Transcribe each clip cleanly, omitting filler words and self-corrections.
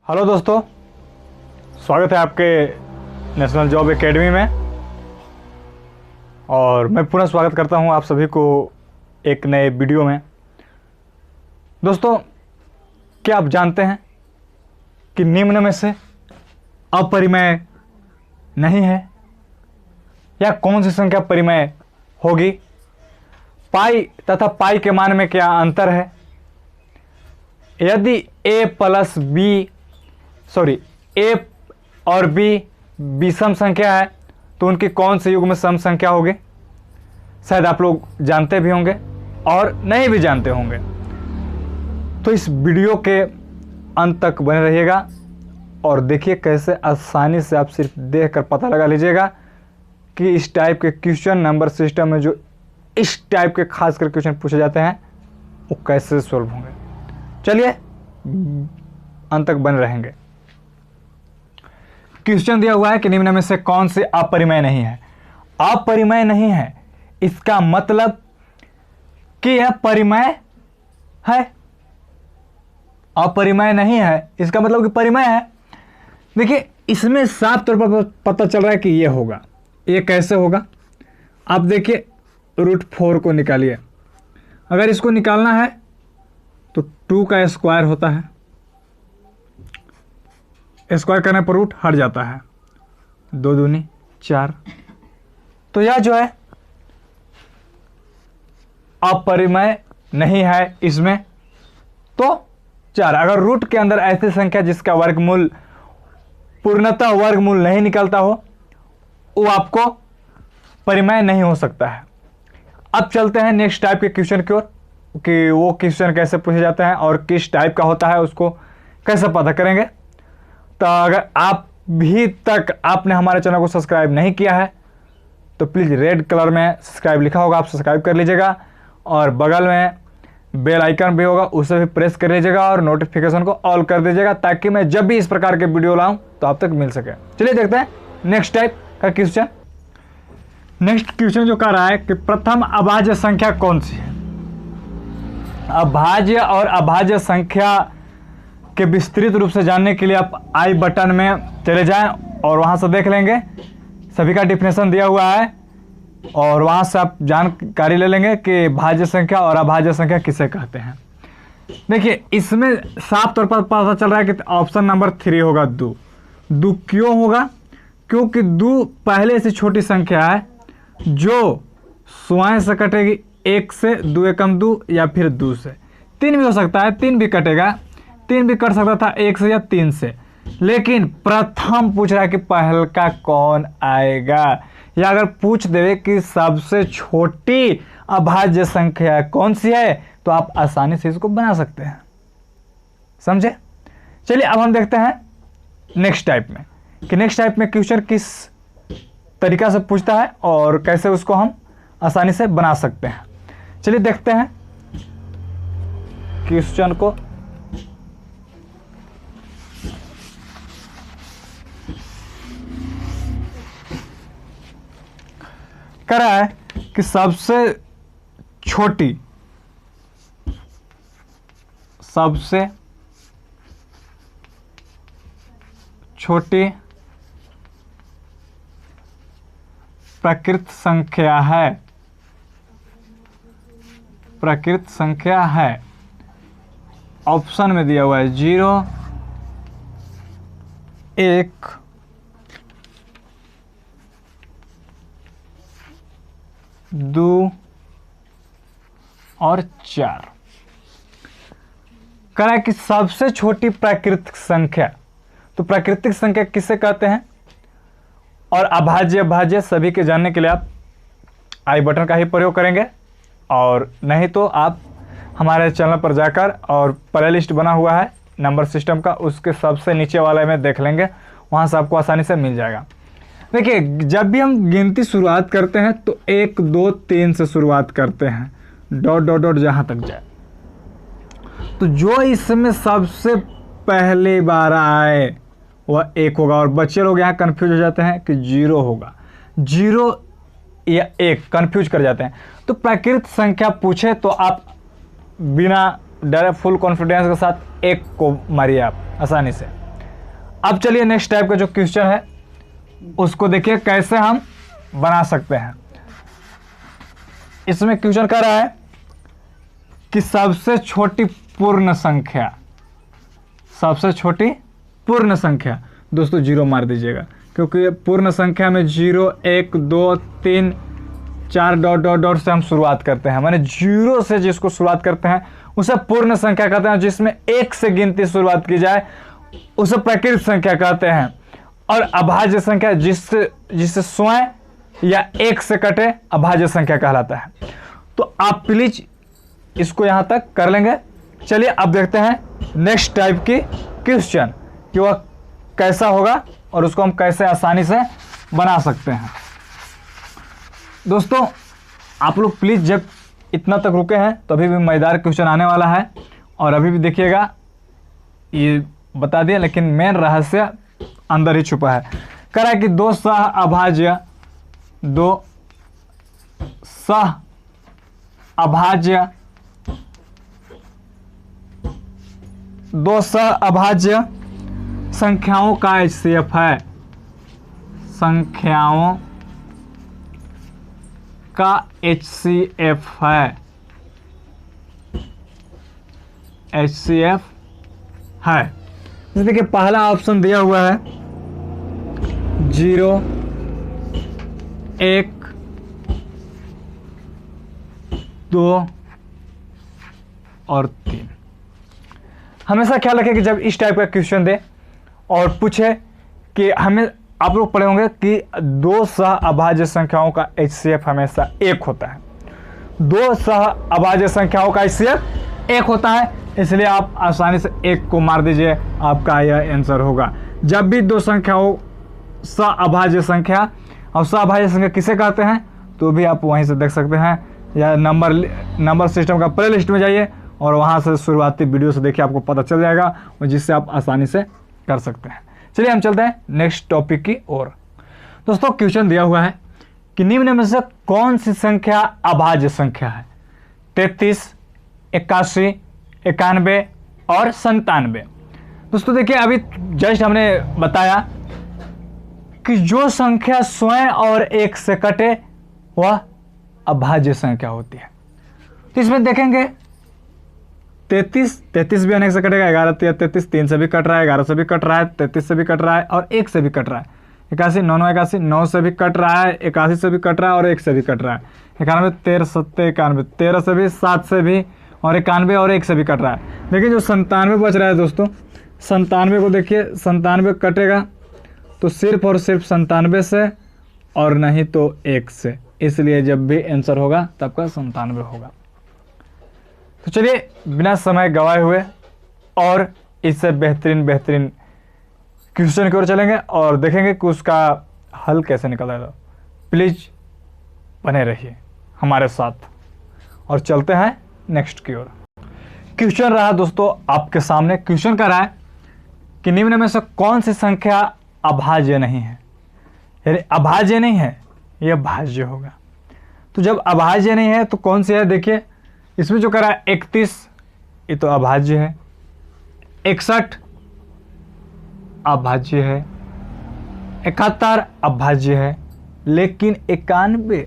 Hello दोस्तों, स्वागत है आपके नेशनल जॉब एकेडमी में। और मैं पुनः स्वागत करता हूं आप सभी को एक नए वीडियो में। दोस्तों, क्या आप जानते हैं कि निम्न में से अपरिमेय नहीं है, या कौन सी संख्या परिमेय होगी? पाई तथा पाई के मान में क्या अंतर है? यदि ए और बी विषम संख्या है तो उनकी कौन से युग में सम संख्या होगी? शायद आप लोग जानते भी होंगे और नहीं भी जानते होंगे। तो इस वीडियो के अंत तक बने रहिएगा और देखिए कैसे आसानी से आप सिर्फ देखकर पता लगा लीजिएगा कि इस टाइप के क्वेश्चन नंबर सिस्टम में जो इस टाइप के खासकर क्वेश्चन पूछे जाते हैं वो कैसे सॉल्व होंगे। चलिए अंत तक बने रहेंगे। क्वेश्चन दिया हुआ है कि निम्न में से कौन सी अपरिमेय नहीं है। अपरिमेय नहीं है इसका मतलब कि यह परिमेय है। अपरिमेय नहीं है इसका मतलब कि परिमेय है। देखिए, इसमें साफ तौर पर पता चल रहा है कि यह होगा। ये कैसे होगा? आप देखिए, √4 को निकालिए। अगर इसको निकालना है तो 2 का स्क्वायर होता है, स्क्वायर करने पर रूट हट जाता है, 2 दूनी 4। तो यह जो है अपरिमेय नहीं है इसमें, तो 4। अगर रूट के अंदर ऐसी संख्या जिसका वर्गमूल पूर्णतः वर्गमूल नहीं निकलता हो वो आपको परिमेय नहीं हो सकता है। अब चलते हैं नेक्स्ट टाइप के क्वेश्चन की ओर कि वो क्वेश्चन कैसे पूछे जाते हैं और किस टाइप का होता है, उसको कैसे पता करेंगे। तो अगर आप भी तक आपने हमारे चैनल को सब्सक्राइब नहीं किया है तो प्लीज़ रेड कलर में सब्सक्राइब लिखा होगा, आप सब्सक्राइब कर लीजिएगा और बगल में बेल आइकन भी होगा उसे भी प्रेस कर लीजिएगा और नोटिफिकेशन को ऑल कर दीजिएगा ताकि मैं जब भी इस प्रकार के वीडियो लाऊं तो आप तक मिल सके। चलिए देखते हैं नेक्स्ट टाइप का क्वेश्चन। नेक्स्ट क्वेश्चन जो कह रहा है कि प्रथम अभाज्य संख्या कौन सी है। अभाज्य और अभाज्य संख्या के विस्तृत रूप से जानने के लिए आप आई बटन में चले जाएं और वहां से देख लेंगे, सभी का डिफिनेशन दिया हुआ है और वहां से आप जानकारी ले लेंगे कि भाज्य संख्या और अभाज्य संख्या किसे कहते हैं। देखिए, इसमें साफ तौर पर पता चल रहा है कि ऑप्शन नंबर 3 होगा। 2 क्यों होगा? क्योंकि 2 पहले से छोटी संख्या है जो स्वयं से कटेगी, 1 से, 2 एकम 2 या फिर 2 से। 3 भी हो सकता है, 3 भी कटेगा, 3 भी कट सकता था 1 से या 3 से। लेकिन प्रथम पूछ रहा है कि पहल का कौन आएगा, या अगर पूछ देवे कि सबसे छोटी अभाज्य संख्या कौन सी है तो आप आसानी से इसको बना सकते हैं। समझे? चलिए अब हम देखते हैं नेक्स्ट टाइप में कि नेक्स्ट टाइप में क्वेश्चन किस तरीका से पूछता है और कैसे उसको हम आसानी से बना सकते हैं। चलिए देखते हैं क्वेश्चन को। कह रहा है कि सबसे छोटी प्रकृत संख्या है। ऑप्शन में दिया हुआ है 0, 1, 2 और 4। कह रहा है कि सबसे छोटी प्राकृतिक संख्या, तो प्राकृतिक संख्या किसे कहते हैं और अभाज्य भाज्य सभी के जानने के लिए आप आई बटन का ही प्रयोग करेंगे और नहीं तो आप हमारे चैनल पर जाकर और प्ले लिस्ट बना हुआ है नंबर सिस्टम का, उसके सबसे नीचे वाले में देख लेंगे, वहाँ से आपको आसानी से मिल जाएगा। देखिए, जब भी हम गिनती शुरुआत करते हैं तो 1 2 3 से शुरुआत करते हैं, डॉट डॉट डॉट जहाँ तक जाए। तो जो इसमें सबसे पहले बार आए वह 1 होगा और बच्चे लोग यहाँ कंफ्यूज हो जाते हैं कि 0 होगा। 0 या 1 कंफ्यूज कर जाते हैं। तो प्राकृत संख्या पूछे तो आप बिना डरे फुल कॉन्फिडेंस के साथ 1 को मारिए आप आसानी से। अब चलिए नेक्स्ट टाइप का जो क्वेश्चन है उसको देखिए कैसे हम बना सकते हैं। इसमें क्वेश्चन कह रहा है कि सबसे छोटी पूर्ण संख्या, सबसे छोटी पूर्ण संख्या, दोस्तों जीरो मार दीजिएगा क्योंकि पूर्ण संख्या में 0 1 2 3 4 डॉट डॉट डॉट से हम शुरुआत करते हैं, माने जीरो से जिसको शुरुआत करते हैं उसे पूर्ण संख्या कहते हैं। जिसमें एक से गिनती शुरुआत की जाए उसे प्राकृत संख्या कहते हैं। और अभाज्य संख्या जिससे स्वयं या एक से कटे अभाज्य संख्या कहलाता है। तो आप प्लीज इसको यहां तक कर लेंगे। चलिए अब देखते हैं नेक्स्ट टाइप की क्वेश्चन कि वह कैसा होगा और उसको हम कैसे आसानी से बना सकते हैं। दोस्तों आप लोग प्लीज जब इतना तक रुके हैं तो अभी भी मजेदार क्वेश्चन आने वाला है और अभी भी देखिएगा, ये बता दिया लेकिन मेन रहस्य अंदर ही छुपा है। कह रहा है कि दो सह अभाज्य दो सह अभाज्य संख्याओं का HCF है, संख्याओं का HCF है, HCF है। जैसे देखिए पहला ऑप्शन दिया हुआ है 0 1 2 और 3। हमेशा ख्याल रखें कि जब इस टाइप का क्वेश्चन दे और पूछे कि हमें, आप लोग पढ़े होंगे कि दो सह अभाज्य संख्याओं का HCF हमेशा 1 होता है। दो सह अभाज्य संख्याओं का HCF 1 होता है, इसलिए आप आसानी से 1 को मार दीजिए, आपका यह आंसर होगा। जब भी दो संख्याओं सह अभाज्य संख्या, और सह अभाज्य संख्या किसे कहते हैं तो भी आप वहीं से देख सकते हैं, या नंबर सिस्टम का प्ले लिस्ट में जाइए और वहाँ से शुरुआती वीडियो से देखिए, आपको पता चल जाएगा और जिससे आप आसानी से कर सकते हैं। चलिए हम चलते हैं नेक्स्ट टॉपिक की ओर। दोस्तों क्वेश्चन दिया हुआ है कि निम्न में से कौन सी संख्या अभाज्य संख्या है? 33, 81, 91 और 97। दोस्तों देखिए अभी जस्ट हमने बताया कि जो संख्या स्वयं और एक से कटे वह अभाज्य संख्या होती है। तो इसमें देखेंगे 33 भी अनेक से कटेगा, 11 33 3 से भी कट रहा है, 11 से भी कट रहा है, 33 से भी कट रहा है और 1 से भी कट रहा है। 81 9 9 81 9 से भी कट रहा है, 81 से भी कट रहा है और 1 से भी कट रहा है। 91 13 7 91 13 से भी, 7 से भी और 91 और 1 से भी कट रहा है। लेकिन जो 97 बच रहा है दोस्तों, 97 को देखिए, 97 कटेगा तो सिर्फ और सिर्फ 97 से और नहीं तो 1 से, इसलिए जब भी आंसर होगा तब का 97 होगा। तो चलिए बिना समय गवाए हुए और इससे बेहतरीन क्वेश्चन की ओर चलेंगे और देखेंगे कि उसका हल कैसे निकलेगा। प्लीज बने रहिए हमारे साथ और चलते हैं नेक्स्ट की ओर। क्वेश्चन रहा दोस्तों आपके सामने, क्वेश्चन का रहा है कि निम्न में से कौन सी संख्या अभाज्य नहीं है? यानी अभाज्य नहीं है, यह भाज्य होगा। तो जब अभाज्य नहीं है तो कौन सी है? देखिए इसमें जो करा 31 ये तो अभाज्य है, 61 अभाज्य है, 71 अभाज्य है, लेकिन 91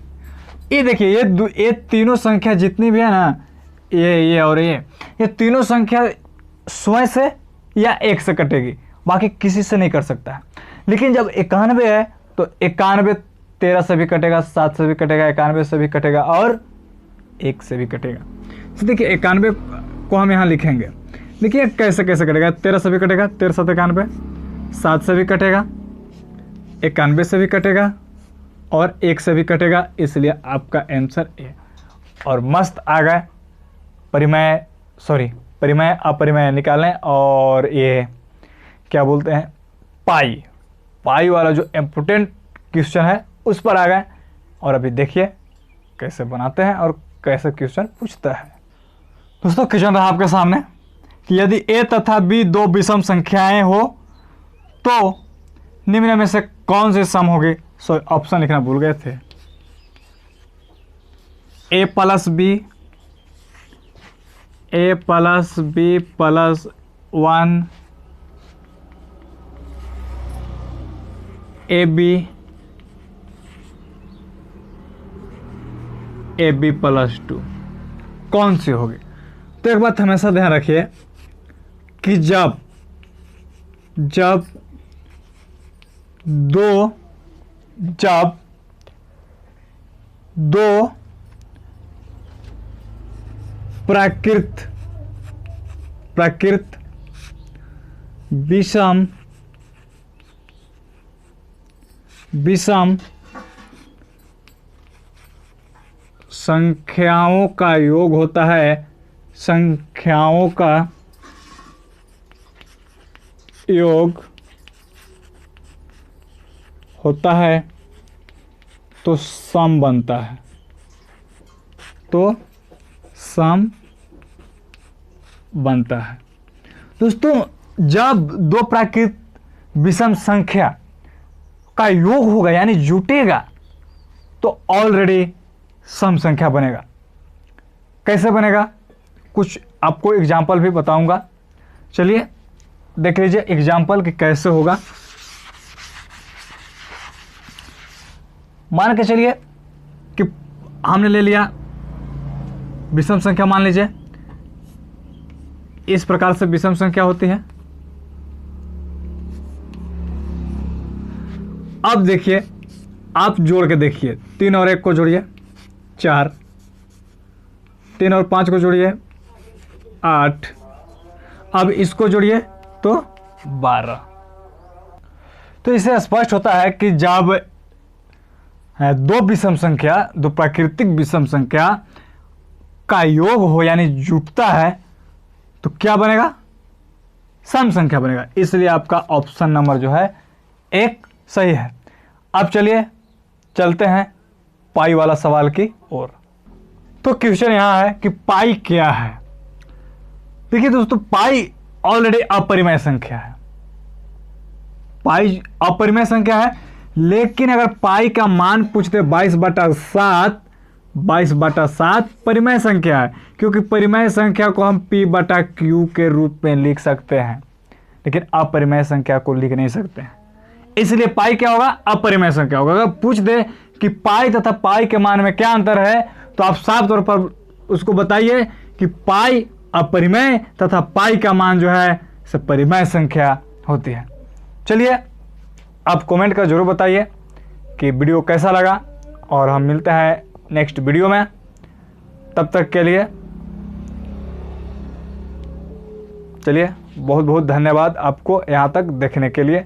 ये देखिए ये तीनों संख्या जितनी भी है ना, ये और ये तीनों संख्या स्वयं से या 1 से कटेगी, बाकी किसी से नहीं कर सकता है। लेकिन जब 91 है तो 91 13 से भी कटेगा, 7 से भी कटेगा, 91 से भी कटेगा और 1 से भी कटेगा। तो देखिए 91 को हम यहाँ लिखेंगे, देखिए कैसे कटेगा। 13 से भी कटेगा, 13 7 91, 7 से भी कटेगा, 91 से भी कटेगा और 1 से भी कटेगा, इसलिए आपका आंसर ए। और मस्त आ गए परिमेय अपरिमेय निकालें और ये क्या बोलते हैं पाई वाला जो इम्पोर्टेंट क्वेश्चन है उस पर आ गए। और अभी देखिए कैसे बनाते हैं और कैसे क्वेश्चन पूछता है। दोस्तों क्वेश्चन रहा आपके सामने कि यदि ए तथा बी दो विषम संख्याएं हो तो निम्न में से कौन सी सम होगी? ऑप्शन लिखना भूल गए थे। ए प्लस बी प्लस 1 AB +2 कौन सी होगी? तो एक बात हमेशा ध्यान रखिए कि जब दो प्राकृत विषम संख्याओं का योग होता है, संख्याओं का योग होता है तो सम बनता है, दोस्तों जब दो प्राकृत विषम संख्या का योग होगा यानी जुटेगा तो ऑलरेडी सम संख्या बनेगा। कैसे बनेगा? कुछ आपको एग्जाम्पल भी बताऊंगा, चलिए देख लीजिए एग्जाम्पल कि कैसे होगा। मान के चलिए कि हमने ले लिया विषम संख्या, मान लीजिए इस प्रकार से विषम संख्या होती है। अब देखिए, आप जोड़ के देखिए, 3 और 1 को जोड़िए 4, 3 और 5 को जोड़िए 8, अब इसको जोड़िए तो 12। तो इससे स्पष्ट होता है कि जब दो विषम संख्या, दो प्राकृतिक विषम संख्या का योग हो यानी जुटता है तो क्या बनेगा? सम संख्या बनेगा। इसलिए आपका ऑप्शन नंबर जो है 1 सही है। अब चलिए चलते हैं पाई वाला सवाल की ओर। तो क्वेश्चन यहां है कि पाई क्या है। देखिए दोस्तों, पाई ऑलरेडी अपरिमेय संख्या है, पाई अपरिमेय संख्या है, लेकिन अगर पाई का मान पूछते 22/7 परिमेय संख्या है, क्योंकि परिमेय संख्या को हम P/Q के रूप में लिख सकते हैं, लेकिन अपरिमेय संख्या को लिख नहीं सकते हैं। इसलिए पाई क्या होगा? अपरिमेय संख्या होगा। अगर पूछ दे कि पाई तथा पाई के मान में क्या अंतर है तो आप साफ तौर पर उसको बताइए कि पाई अपरिमेय तथा पाई का मान जो है सब परिमेय संख्या होती है। चलिए आप कमेंट कर जरूर बताइए कि वीडियो कैसा लगा, और हम मिलते हैं नेक्स्ट वीडियो में। तब तक के लिए चलिए बहुत बहुत धन्यवाद आपको यहाँ तक देखने के लिए।